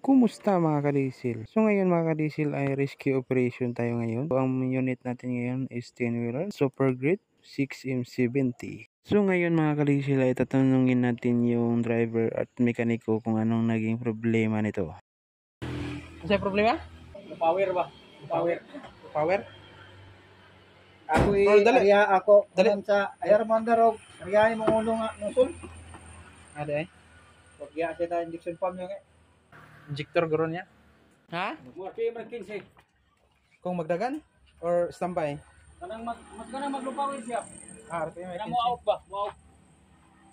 Kumusta mga kadisil? So ngayon mga kadisil ay rescue operation tayo ngayon. So, ang unit natin ngayon is 10-wheeler Super Grit 6M70. So ngayon mga kadisil ay tatanungin natin yung driver at mekaniko kung anong naging problema nito. Ano yung problema? Power ba? Power. Power? Ako dali. ako Dali. sa ayar mandarog. Ariya mo ulo nga nusul. Ada eh? Pag ya sa injection pump nga. Injector garo niya? Ha? Mo pay man 15. Kung magdagan? Or standby? Kanang maglupawin siya. RPM ay Mo out ba? Mo out.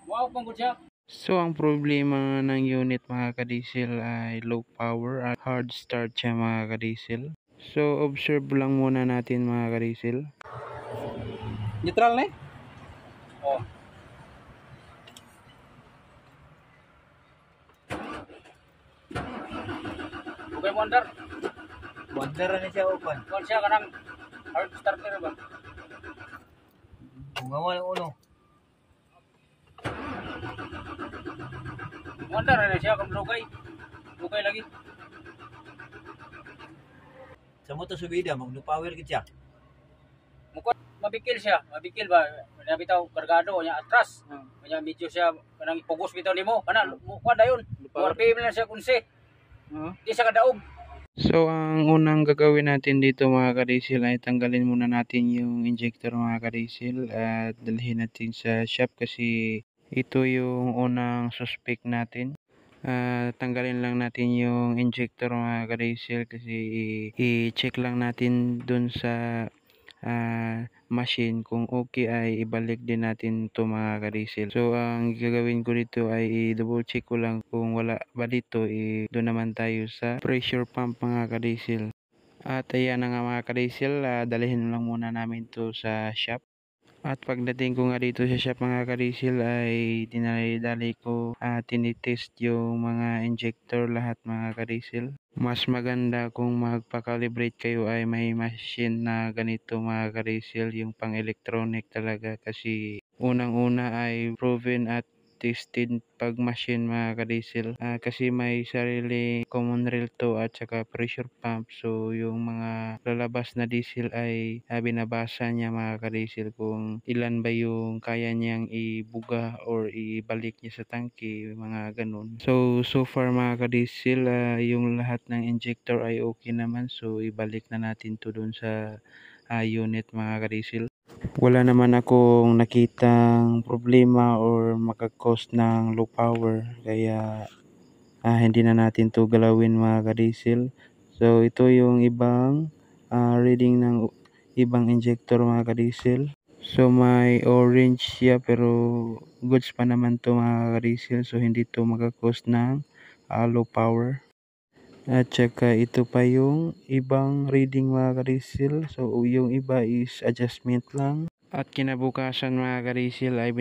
Mo out man gud siya. So ang problema ng unit mga kadisil ay low power at hard start siya mga kadisil. So observe lang muna natin mga kadisil. Neutral na eh? Oh. Okay, wonder. Wonder na siya open. Kon siya kanang hard starter ba? Bungawan ang uno. Wonder na siya kung lugay. Lugay lagi. Sa mo to subida maglupower gid siya. Mukot mabikil siya, mabikil ba? Nabitaw kargado nya atras. Kanya medyo siya kanang ipugos bitaw nimo. Kana mukha dayon. RPM na siya kunse. Di siya kadaog. So ang unang gagawin natin dito mga kadisil ay tanggalin muna natin yung injector mga kadisil at dalhin natin sa shop kasi ito yung unang suspect natin. Tanggalin lang natin yung injector mga kadisil kasi i-check lang natin dun sa machine kung okay ay ibalik din natin to mga kadisil. So ang gagawin ko dito ay i-double check ko lang kung wala ba dito, doon naman tayo sa pressure pump mga kadisil. At ayan na nga mga kadisil, dalhin lang muna namin to sa shop. At pagdating ko nga dito sa shop mga kadisil ay dinali-dali ko tinitest yung mga injector lahat mga kadisil. Mas maganda kung magpa-calibrate kayo ay may machine na ganito mga kadisil, yung pang electronic talaga kasi unang-una ay proven at tested pag machine mga kadisil kasi may sarili common rail to at saka pressure pump, so yung mga lalabas na diesel ay binabasa niya mga kadisil kung ilan ba yung kaya niyang ibuga or ibalik niya sa tangke, mga ganun. So far mga kadisil yung lahat ng injector ay okay naman, so ibalik na natin to dun sa unit mga kadisil. Wala naman akong nakitang problema or makakos ng low power kaya hindi na natin to galawin mga kadisil. So ito yung ibang reading ng ibang injector mga kadisil. So may orange siya pero goods pa naman to mga kadisil, so hindi to makakos ng low power. At saka ito pa yung ibang reading mga kadisil, so yung iba is adjustment lang. At kinabukasan mga kadisil ay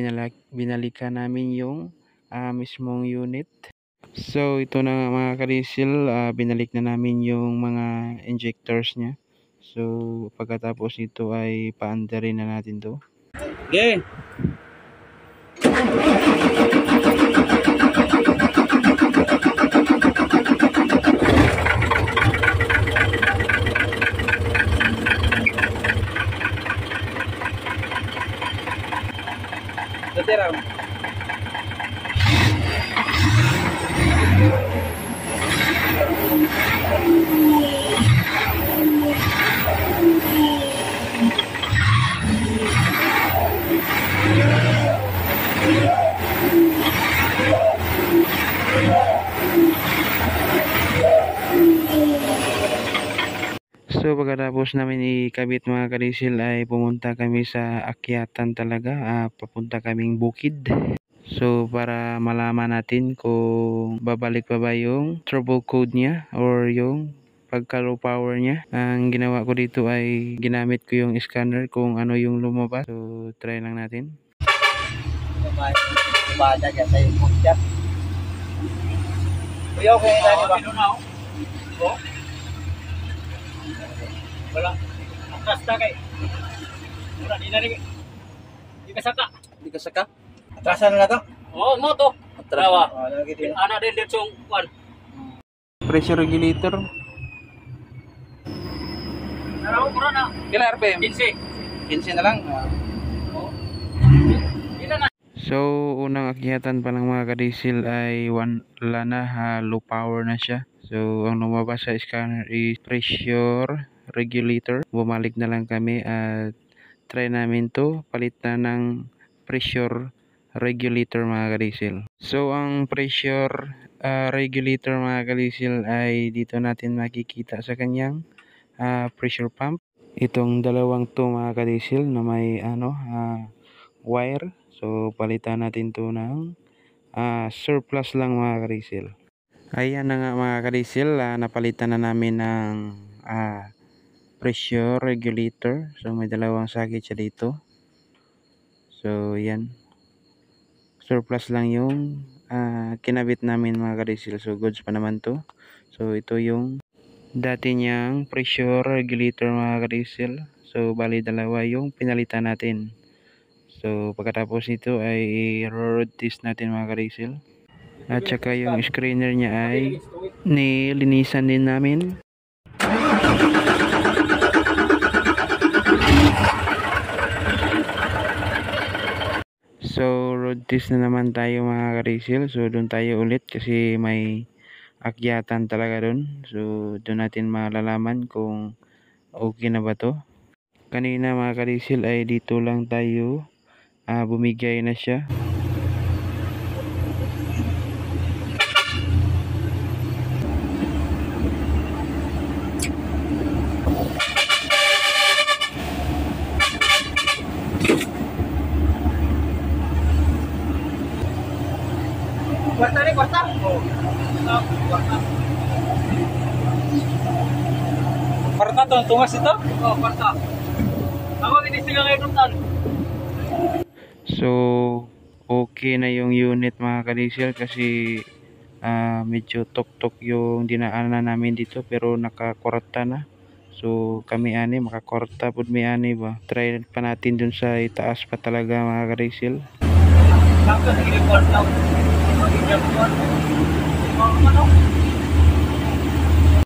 binalikan namin yung mismong unit. So ito na mga kadisil, binalik na namin yung mga injectors nya. So pagkatapos ito ay paandarin na natin to. Okay. Datera. So pagkatapos namin ikabit mga kadisil ay pumunta kami sa akyatan talaga, papunta kaming bukid. So para malaman natin kung babalik pa ba yung trouble code niya or yung pagka low power niya. Ang ginawa ko dito ay ginamit ko yung scanner kung ano yung lumabas. So try lang natin. Bada dyan sa yung punta. Kuya, okay na ba? Wala. Atras na kay. Wala, di na rin. Di ka saka. Di ka saka? Atrasan na to? Oo, mo to. Atrawa. Ana din dito yung kwan. Pressure regulator. Naraw ko na. Kila RPM? 15. 15 na lang. Ilan na? So, unang akyatan pa lang mga kadisil ay wala na, low power na siya. So, ang lumabas sa scanner is pressure regulator. Bumalik na lang kami at try namin to. Palit na ng pressure regulator mga kadisil. So, ang pressure regulator mga kadisil ay dito natin makikita sa kanyang pressure pump. Itong dalawang to mga kadisil na may wire. So, palitan natin to ng surplus lang mga kadisil. Ayan na nga mga kadisil, napalitan na namin ng pressure regulator. So, may dalawang sakit siya dito. So, yan. Surplus lang yung kinabit namin mga kadisil. So, goods pa naman to. So, ito yung dati niyang pressure regulator mga kadisil. So, bali dalawa yung pinalitan natin. So, pagkatapos nito ay road test natin mga kadisil. At saka yung screener niya ay nilinisan din namin. So, road test na naman tayo mga kadisil. So, doon tayo ulit kasi may akyatan talaga doon. So, doon natin malalaman kung okay na ba to. Kanina mga kadisil ay dito lang tayo bumigay na siya. Kwarta rin, kwarta. Kwarta. Kwarta to, tungas ito? Oo, kwarta. Ako, tinisigang ngayon ng tan. So, okay na yung unit mga kadisil kasi medyo tok-tok yung dinaanan namin dito pero nakakorta na. So, kami ani makakorta pud mi ani ba. Try pa natin dun sa itaas pa talaga mga kadisil. Bakit hindi report daw? Hindi report. Ano?